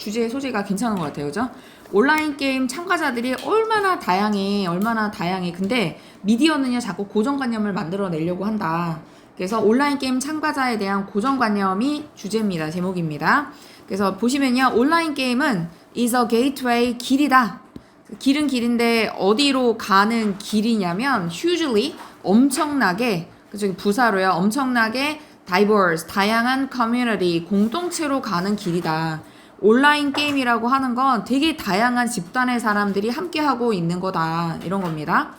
주제 소재가 괜찮은 것 같아요. 그죠? 온라인 게임 참가자들이 얼마나 다양해. 근데 미디어는요, 자꾸 고정관념을 만들어내려고 한다. 그래서 온라인 게임 참가자에 대한 고정관념이 주제입니다. 제목입니다. 그래서 보시면요, 온라인 게임은 is a gateway, 길이다. 길은 길인데 어디로 가는 길이냐면 hugely, 엄청나게, 그죠? 부사로요. 엄청나게 diverse, 다양한 커뮤니티, 공동체로 가는 길이다. 온라인 게임이라고 하는 건 되게 다양한 집단의 사람들이 함께하고 있는 거다. 이런 겁니다.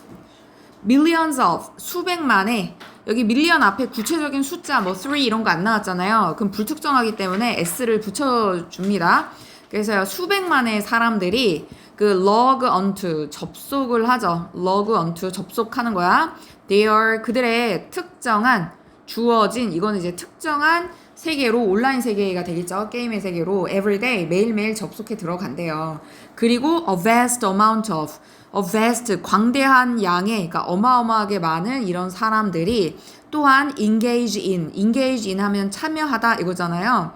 millions of, 수백만의, 여기 million 앞에 구체적인 숫자, 뭐 3 이런 거 안 나왔잖아요. 그럼 불특정하기 때문에 s를 붙여줍니다. 그래서 수백만의 사람들이 그 log onto, 접속을 하죠. log onto, 접속하는 거야. their, 그들의 특정한, 주어진, 이거는 이제 특정한 세계로, 온라인 세계가 되겠죠. 게임의 세계로 everyday, 매일매일 접속해 들어간대요. 그리고 a vast amount of, a vast, 광대한 양의, 그러니까 어마어마하게 많은 이런 사람들이 또한 engage in 하면 참여하다 이거잖아요.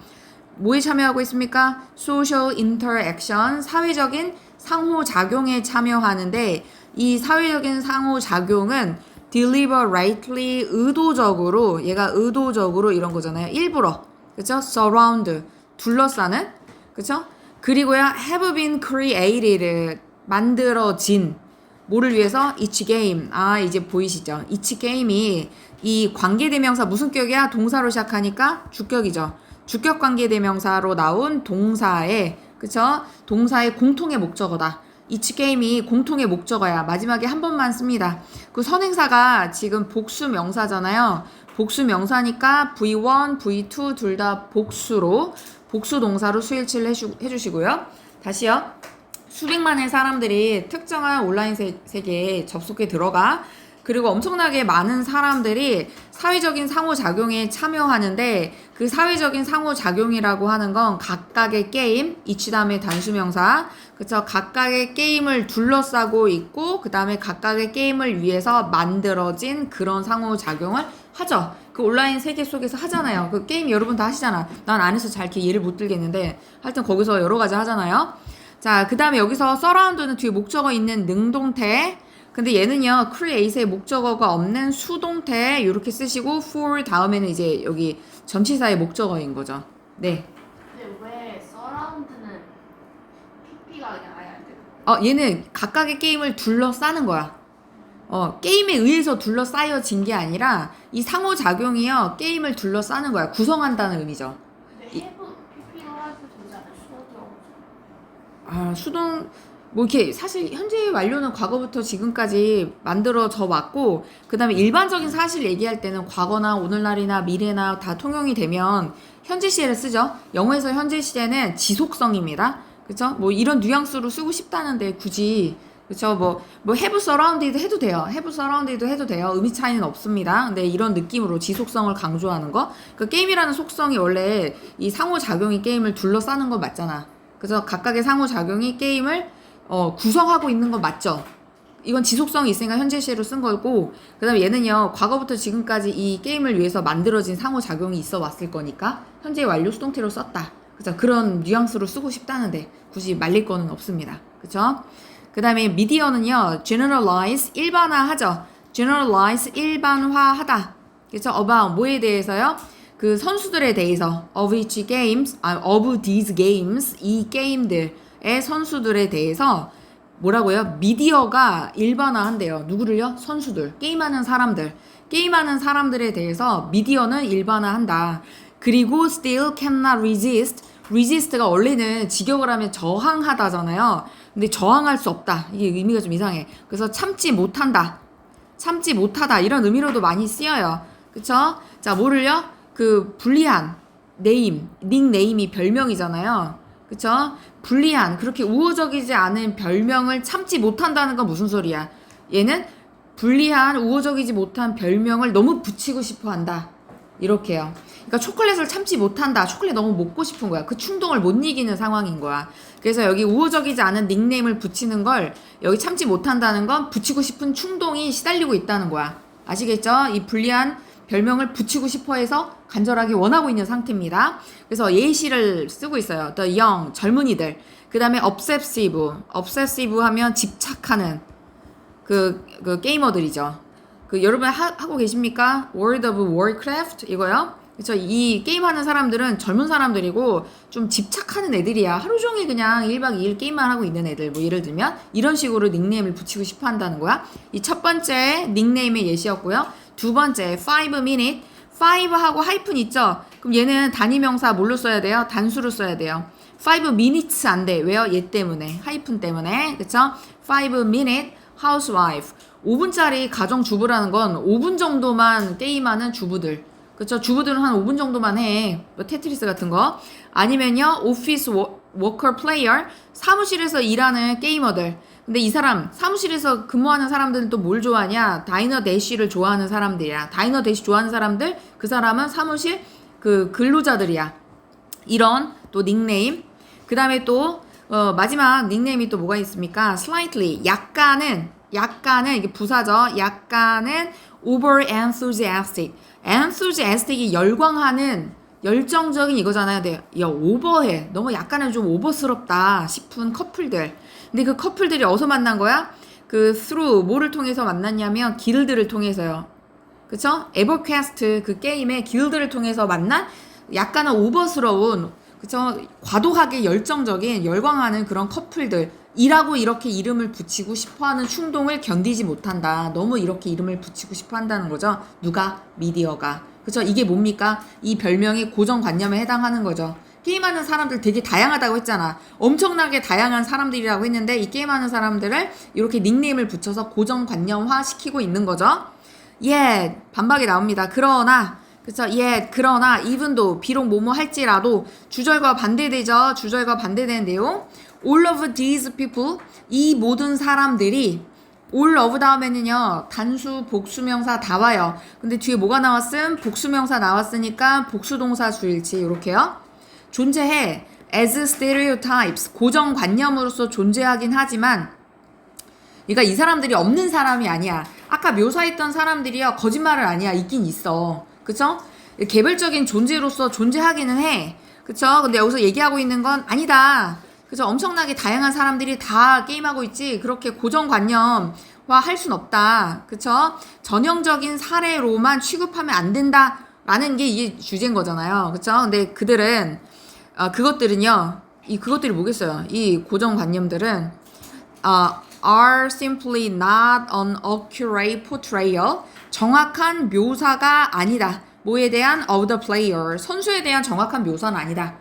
뭐에 참여하고 있습니까? social interaction, 사회적인 상호작용에 참여하는데, 이 사회적인 상호작용은 deliberately, 의도적으로, 얘가 의도적으로 이런 거잖아요. 일부러, 그쵸? surround, 둘러싸는, 그쵸? 그리고요, have been created, 만들어진, 뭐를 위해서? each game. 아, 이제 보이시죠? each game이 이 관계대명사 무슨 격이야? 동사로 시작하니까 주격이죠. 주격 관계대명사로 나온 동사의, 그쵸? 동사의 공통의 목적어다. each game이 공통의 목적어야. 마지막에 한 번만 씁니다. 그 선행사가 지금 복수 명사잖아요. 복수 명사니까 V1, V2 둘 다 복수로, 복수 동사로 수일치를 해주시고요. 다시요. 수백만의 사람들이 특정한 온라인 세계에 접속해 들어가. 그리고 엄청나게 많은 사람들이 사회적인 상호작용에 참여하는데, 그 사회적인 상호작용이라고 하는 건 각각의 게임, each 다음에 단수명사, 그쵸? 각각의 게임을 둘러싸고 있고, 그 다음에 각각의 게임을 위해서 만들어진 그런 상호작용을 하죠. 그 온라인 세계 속에서 하잖아요. 그 게임 여러분 다 하시잖아. 난 안 해서 잘 이렇게 예를 못 들겠는데, 하여튼 거기서 여러 가지 하잖아요. 자, 그 다음에 여기서 surround는 뒤에 목적어 있는 능동태, 근데 얘는요, create의 목적어가 없는 수동태 이렇게 쓰시고 for 다음에는 이제 여기 전치사의 목적어인 거죠. 네. 근데 왜 서라운드는 PP가 그냥 아예 안 되는 거예요? 얘는 각각의 게임을 둘러싸는 거야. 게임에 의해서 둘러싸여진 게 아니라 이 상호작용이요, 게임을 둘러싸는 거야. 구성한다는 의미죠. 근데 해부 PP로 해도 되잖아요. 수동적으로. 수동, 뭐 이렇게 사실 현재 완료는 과거부터 지금까지 만들어져 왔고, 그 다음에 일반적인 사실 얘기할 때는 과거나 오늘날이나 미래나 다 통용이 되면 현재 시제를 쓰죠. 영어에서 현재 시제는 지속성입니다. 그쵸? 뭐 이런 뉘앙스로 쓰고 싶다는데 굳이, 그쵸? 뭐 have surrounded 해도 돼요. have surrounded 해도 돼요. 의미 차이는 없습니다. 근데 이런 느낌으로 지속성을 강조하는 거. 그 게임이라는 속성이 원래 이 상호작용이 게임을 둘러싸는 거 맞잖아. 그래서 각각의 상호작용이 게임을 구성하고 있는 건 맞죠? 이건 지속성이 있으니까 현재 시제로 쓴 거고, 그 다음에 얘는요, 과거부터 지금까지 이 게임을 위해서 만들어진 상호작용이 있어 왔을 거니까 현재 완료 수동태로 썼다. 그죠? 그런 뉘앙스로 쓰고 싶다는데 굳이 말릴 거는 없습니다. 그쵸? 그 다음에 미디어는요, generalize, 일반화하죠. generalize, 일반화하다. 그쵸? about, 뭐에 대해서요? 그 선수들에 대해서, of each games, of these games, 이 게임들의 선수들에 대해서 뭐라고요? 미디어가 일반화한대요. 누구를요? 선수들, 게임하는 사람들에 대해서 미디어는 일반화한다. 그리고 still cannot resist가 원래는 직역을 하면 저항하다잖아요. 근데 저항할 수 없다. 이게 의미가 좀 이상해. 그래서 참지 못하다 이런 의미로도 많이 쓰여요. 그쵸? 자, 뭐를요? 그 불리한 닉네임이 별명이잖아요. 그쵸? 불리한, 그렇게 우호적이지 않은 별명을 참지 못한다는 건 무슨 소리야? 얘는 불리한, 우호적이지 못한 별명을 너무 붙이고 싶어 한다. 이렇게요. 그러니까 초콜릿을 참지 못한다. 초콜릿 너무 먹고 싶은 거야. 그 충동을 못 이기는 상황인 거야. 그래서 여기 우호적이지 않은 닉네임을 붙이는 걸, 여기 참지 못한다는 건 붙이고 싶은 충동이 시달리고 있다는 거야. 아시겠죠? 이 불리한 별명을 붙이고 싶어 해서 간절하게 원하고 있는 상태입니다. 그래서 예시를 쓰고 있어요. The young, 젊은이들. 그 다음에 obsessive. obsessive 하면 집착하는 그 게이머들이죠. 여러분 하고 계십니까? World of Warcraft 이거요. 그쵸? 이 게임하는 사람들은 젊은 사람들이고 좀 집착하는 애들이야. 하루 종일 그냥 1박 2일 게임만 하고 있는 애들. 뭐 예를 들면 이런 식으로 닉네임을 붙이고 싶어 한다는 거야. 이 첫 번째 닉네임의 예시였고요. 두 번째 5 minute. 5하고 하이픈 있죠? 그럼 얘는 단위명사 뭘로 써야 돼요? 단수로 써야 돼요. 5 minutes 안 돼. 왜요? 얘 때문에. 하이픈 때문에. 그쵸? 5 minute housewife. 5분짜리 가정주부라는 건 5분 정도만 게임하는 주부들. 그쵸? 주부들은 한 5분 정도만 해. 뭐 테트리스 같은 거. 아니면요, 오피스 워커 플레이어. 사무실에서 일하는 게이머들. 근데 이 사람, 사무실에서 근무하는 사람들은 또 뭘 좋아하냐? 다이너 대쉬를 좋아하는 사람들이야. 다이너 대쉬 좋아하는 사람들, 그 사람은 사무실 근로자들이야. 이런 또 닉네임. 그 다음에 또, 마지막 닉네임이 또 뭐가 있습니까? slightly. 약간은 이게 부사죠. 약간은 over enthusiastic. enthusiastic이 열광하는 열정적인 이거잖아요. 네, 야, 오버해. 너무 약간은 좀 오버스럽다 싶은 커플들. 근데 그 커플들이 어디서 만난 거야? through 뭐를 통해서 만났냐면 길드를 통해서요. 그쵸? 에버퀘스트 그 게임의 길드를 통해서 만난 약간은 오버스러운, 그쵸? 과도하게 열정적인 열광하는 그런 커플들. 이라고 이렇게 이름을 붙이고 싶어하는 충동을 견디지 못한다. 너무 이렇게 이름을 붙이고 싶어 한다는 거죠. 누가? 미디어가. 그쵸? 이게 뭡니까? 이 별명이 고정관념에 해당하는 거죠. 게임하는 사람들 되게 다양하다고 했잖아. 엄청나게 다양한 사람들이라고 했는데 이 게임하는 사람들을 이렇게 닉네임을 붙여서 고정관념화 시키고 있는 거죠. yet 반박이 나옵니다. 그러나 그쵸? yet 그러나 even though 비록 뭐뭐 할지라도 주절과 반대되죠. 주절과 반대되는 내용. all of these people 이 모든 사람들이 all of 다음에는요 단수 복수명사 다 와요. 근데 뒤에 뭐가 나왔음? 복수명사 나왔으니까 복수동사 주일치 이렇게요. 존재해 as stereotypes 고정관념으로서 존재하긴 하지만 그러니까 이 사람들이 없는 사람이 아니야. 아까 묘사했던 사람들이요 거짓말을 아니야. 있긴 있어. 그쵸? 개별적인 존재로서 존재하기는 해. 그쵸? 근데 여기서 얘기하고 있는 건 아니다. 그죠? 엄청나게 다양한 사람들이 다 게임하고 있지. 그렇게 고정관념화 할 순 없다. 그쵸? 전형적인 사례로만 취급하면 안 된다. 라는 게 이게 주제인 거잖아요. 그쵸? 근데 그것들은요. 그것들이 뭐겠어요? 이 고정관념들은, are simply not an accurate portrayal. 정확한 묘사가 아니다. 뭐에 대한? of the player. 선수에 대한 정확한 묘사는 아니다.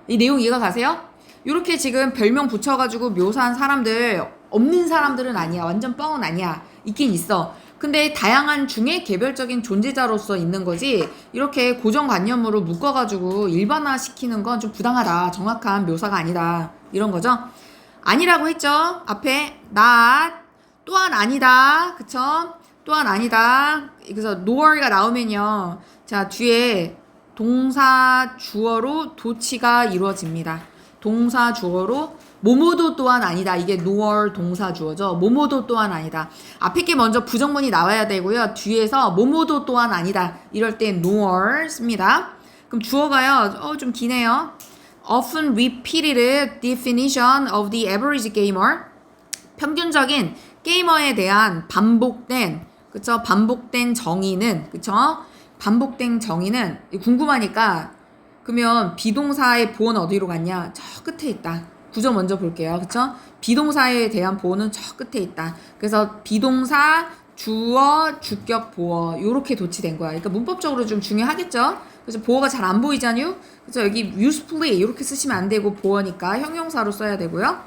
이 내용 이해가 가세요? 이렇게 지금 별명 붙여가지고 묘사한 사람들 없는 사람들은 아니야. 완전 뻥은 아니야. 있긴 있어. 근데 다양한 중에 개별적인 존재자로서 있는 거지 이렇게 고정관념으로 묶어가지고 일반화시키는 건 좀 부당하다. 정확한 묘사가 아니다. 이런 거죠. 아니라고 했죠. 앞에 not 또한 아니다. 그쵸? 또한 아니다. 그래서 nor가 나오면요. 자 뒤에 동사 주어로 도치가 이루어집니다. 동사 주어로 뭐뭐도 또한 아니다. 이게 nor 동사 주어죠. 뭐뭐도 또한 아니다. 앞에 게 먼저 부정문이 나와야 되고요. 뒤에서 뭐뭐도 또한 아니다. 이럴 때 nor 씁니다. 그럼 주어가요. 좀 기네요. Often repeated definition of the average gamer. 평균적인 게이머에 대한 반복된, 그쵸? 반복된 정의는, 그쵸? 반복된 정의는 궁금하니까 그러면 비동사의 보어는 어디로 갔냐? 저 끝에 있다. 구조 먼저 볼게요. 그쵸? 비동사에 대한 보어는 저 끝에 있다. 그래서 비동사, 주어, 주격, 보어 요렇게 도치된 거야. 그러니까 문법적으로 좀 중요하겠죠? 그래서 보어가 잘 안 보이잖요? 그래서 여기 usefully 이렇게 쓰시면 안 되고 보어니까 형용사로 써야 되고요.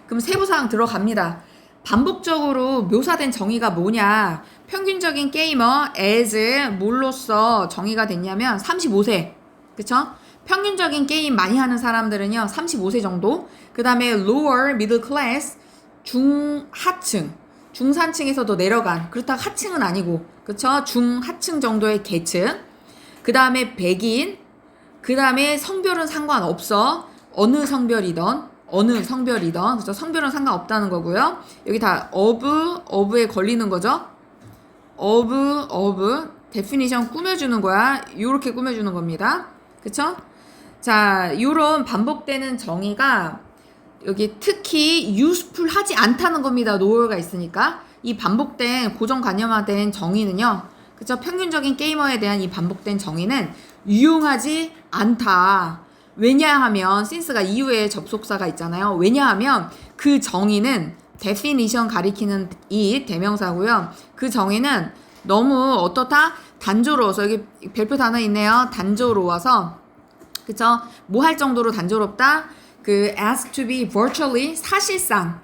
그럼 세부사항 들어갑니다. 반복적으로 묘사된 정의가 뭐냐? 평균적인 게이머 as 뭘로써 정의가 됐냐면 35세. 그쵸? 평균적인 게임 많이 하는 사람들은요 35세 정도. 그 다음에 lower middle class 중하층 중산층에서도 내려간 그렇다고 하층은 아니고 그쵸? 중하층 정도의 계층. 그 다음에 백인. 그 다음에 성별은 상관없어. 어느 성별이든 그래서 성별은 상관없다는 거고요. 여기 다 of에 걸리는 거죠. of definition 꾸며주는 거야. 요렇게 꾸며주는 겁니다. 그쵸? 자, 요런 반복되는 정의가 여기 특히 useful 하지 않다는 겁니다. no가 있으니까. 이 반복된 고정관념화된 정의는요. 그쵸? 평균적인 게이머에 대한 이 반복된 정의는 유용하지 않다. 왜냐하면 since가 이후에 접속사가 있잖아요. 왜냐하면 그 정의는 definition 가리키는 이 대명사고요. 그 정의는 너무 어떻다? 단조로워서 여기 별표 단어 있네요. 단조로워서 그쵸? 뭐 할 정도로 단조롭다? 그 as to be virtually 사실상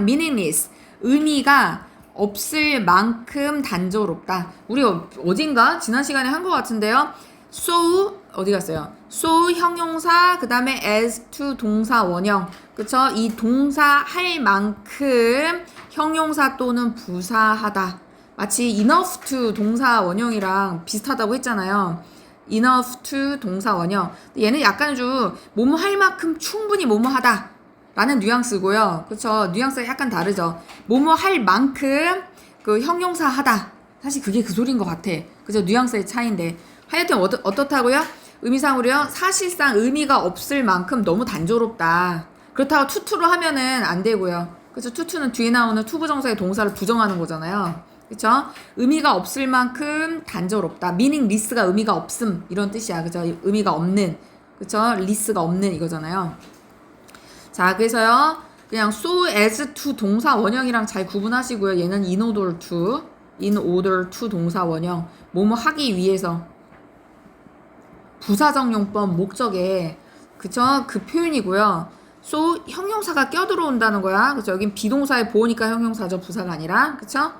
meaningless 의미가 없을 만큼 단조롭다. 우리 어딘가 지난 시간에 한 것 같은데요. so 어디 갔어요? so 형용사 그 다음에 as to 동사 원형 그쵸? 이 동사 할 만큼 형용사 또는 부사하다. 마치 enough to 동사 원형이랑 비슷하다고 했잖아요. enough to 동사 원형. 얘는 약간 좀 뭐뭐 할 만큼 충분히 뭐뭐 하다 라는 뉘앙스고요. 그쵸? 뉘앙스가 약간 다르죠. 뭐뭐 할 만큼 그 형용사 하다. 사실 그게 그 소리인 것 같아. 그죠? 뉘앙스의 차이인데. 하여튼 어떻다고요? 의미상으로요. 사실상 의미가 없을 만큼 너무 단조롭다. 그렇다고 투투로 하면은 안 되고요. 그쵸? 투투는 뒤에 나오는 투부정사의 동사를 부정하는 거잖아요. 그쵸? 의미가 없을 만큼 단조롭다. meaningless가 의미가 없음 이런 뜻이야. 그죠? 의미가 없는. 그쵸? less가 없는 이거잖아요. 자, 그래서요. 그냥 so as to 동사 원형이랑 잘 구분하시고요. 얘는 in order to 동사 원형. 뭐뭐 하기 위해서. 부사적 용법 목적에 그쵸? 그 표현이고요. so 형용사가 껴들어온다는 거야. 그쵸? 여긴 비동사의 보호니까 형용사죠. 부사가 아니라. 그쵸?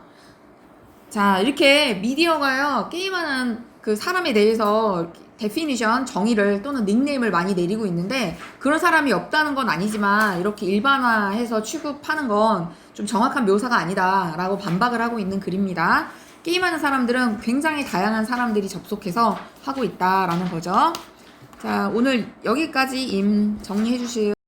자, 이렇게 미디어가요. 게임하는 그 사람에 대해서 데피니션, 정의를 또는 닉네임을 많이 내리고 있는데 그런 사람이 없다는 건 아니지만 이렇게 일반화해서 취급하는 건 좀 정확한 묘사가 아니다 라고 반박을 하고 있는 글입니다. 게임하는 사람들은 굉장히 다양한 사람들이 접속해서 하고 있다라는 거죠. 자, 오늘 여기까지 정리해 주시고요.